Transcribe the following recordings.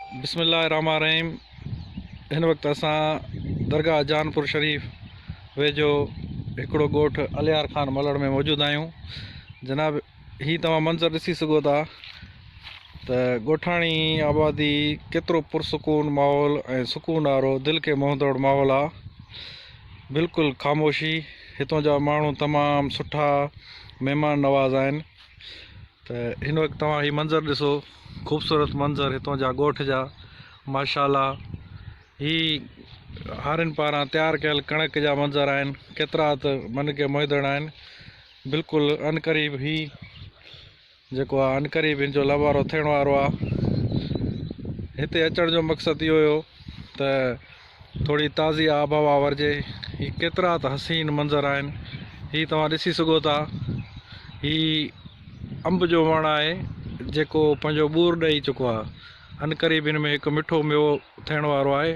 बिस्मिल्लाहिर्रहमानिर्रहीम। हिन वक्त असां दरगाह जानपुर शरीफ़ वेझो हिकिड़ो ॻोठु अलियार ख़ान मलड़ में मौजूदु आहियूं। जनाब, ही तव्हां मंज़र ॾिसी सघो था त ॻोठाणी आबादी केतिरो पुरसुकून माहौल ऐं सुकून वारो दिलि खे मोहंदड़ माहौल आहे। बिल्कुलु ख़ामोशी। हितां जा माण्हू तमामु सुठा महिमान नवाज़ आहिनि। त हिन वक़्तु तव्हां हीउ मंज़र ॾिसो, ख़ूबसूरत मंज़र हितां जा ॻोठ जा। माशाल्लाह, ही हारियुनि पारां तयारु कयल कणिक जा मंज़र आहिनि। केतिरा त मन खे मोहींदड़ आहिनि। बिल्कुलु अनक़रीब ही जेको आहे अनक़रीब हिन जो लवारो थियण वारो आहे। हिते अचण जो मक़सदु इहो हुयो त थोरी ताज़ी आब हवा वरिजे। ही केतिरा त हसीन मंज़र आहिनि। ही तव्हां ॾिसी सघो था, ही अंब जो वणु आहे जेको पंहिंजो ॿूर ॾेई चुको आहे। अनक़रीब हिन में हिकु मिठो मेवो थियण वारो आहे।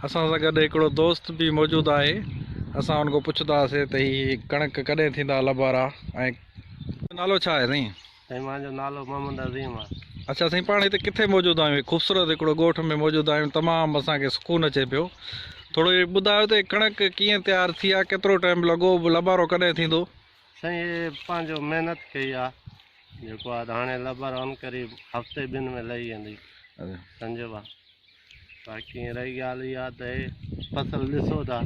असां सां गॾु हिकिड़ो दोस्त बि मौजूदु आहे। असां हुन खां पुछंदासीं त ही कणिक कॾहिं थींदा लबारा ऐं नालो छा आहे साईं? साईं, मुंहिंजो नालो मोहम्मद अज़ीम आहे। अच्छा साईं, पाण हिते किथे मौजूदु आहियूं? ख़ूबसूरत हिकिड़ो ॻोठ में मौजूदु आहियूं। तमामु असांखे सुकून अचे पियो। थोरो इहो ॿुधायो त कणिक कीअं तयारु थी आहे, केतिरो टाइम लॻो, लबारो कॾहिं थींदो? साईं, हे पंहिंजो महिनत कई आहे जेको आहे, हाणे लबारो अनक़रीब हफ़्ते ॿिनि में लही वेंदी, सम्झो आहे। बाक़ी रही ॻाल्हि इहा त हे फसल ॾिसो था।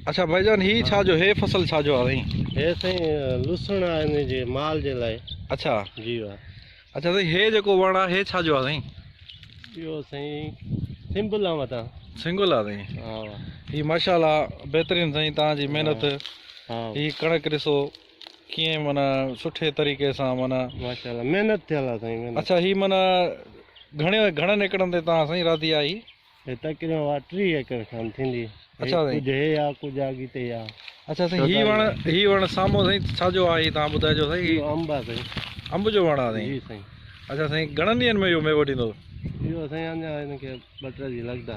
अच्छा भाईजान, ही छा जो हे फसल छा जो आहे साईं? हे साईं लुसण आहे हिन जे माल जे लाइ। अच्छा जी वाह। अच्छा साईं, हे जेको वणु आहे हे छा जो आहे साईं? इहो साईं सिंबल आहे मथां। सिंगुल आहे साईं? हा। ही माशाल्लाह बहितरीनु साईं, तव्हांजी महिनत। हा, ही कणिक ॾिसो कीअं माना सुठे तरीक़े सां माना माशाल्लाह महिनत थियल आहे साईं, महिनत। अच्छा, ही माना घणनि एकड़नि ते तव्हां साईं राधी आई? हे तक़रीबन 30 एकड़ खनि थींदी। अच्छा साईं। कुझु हे आहे, कुझु अॻिते आहे। अच्छा साईं, ही वणु साम्हूं साईं छा जो आहे तव्हां ॿुधाइजो साईं? अंब आहे साईं। अंब जो वणु आहे जी साईं? साईं। अच्छा साईं, घणनि ॾींहंनि में इहो मेवो ॾींदो? इहो साईं अञा हिनखे 2-3 ॾींहं लॻंदा।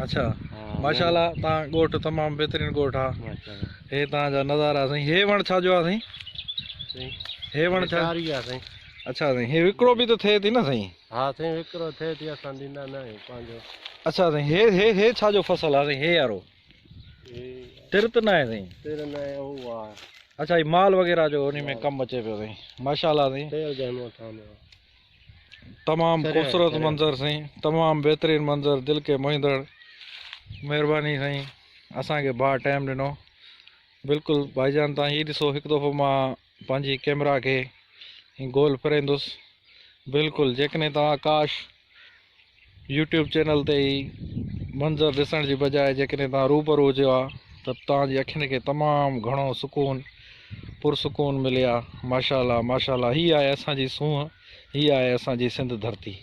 अच्छा हा, माशाल्लाह, तव्हां ॻोठु तमामु बहितरीनु ॻोठु आहे। माशाल्लाह। हे तव्हांजा नज़ारा साईं। हे वणु छा जो आहे साईं? हे वणु छा? चारी आहे साईं। अच्छा साईं, हे विकिणो बि त थिए थी न साईं? हा साईं, विकिणो थिए थी, असां ॾींदा न आहियूं पंहिंजो। अच्छा साईं, हे छा जो फसल आहे साईं? हे वारो तिर त न आहे साईं? तिर न आहे, उहो आहे। अच्छा, ही माल वग़ैरह जो उन में कमु अचे पियो साईं। माशाल्लाह साईं, तमामु ख़ूबसूरत मंज़र साईं, तमामु बहितरीनु मंज़र, दिलि खे मोहींदड़। महिरबानी साईं, असांखे भाउ टाइम ॾिनो। बिल्कुलु भाईजान, तव्हां हीउ ॾिसो, हिकु दफ़ो मां पंहिंजी कैमरा खे गोल फिराईंदुसि। बिल्कुलु जेकॾहिं तव्हां काश यूट्यूब चैनल ते ई मंज़र ॾिसण जी बजाए जेकॾहिं तव्हां रूबरू हुजो आहे त तव्हांजी अखियुनि खे तमामु घणो सुकून, पुरसुकून मिले आहे। माशाल्लाह माशाल्लाह, हीअ आहे असांजी सूंहं, हीअ आहे असांजी सिंध धरती।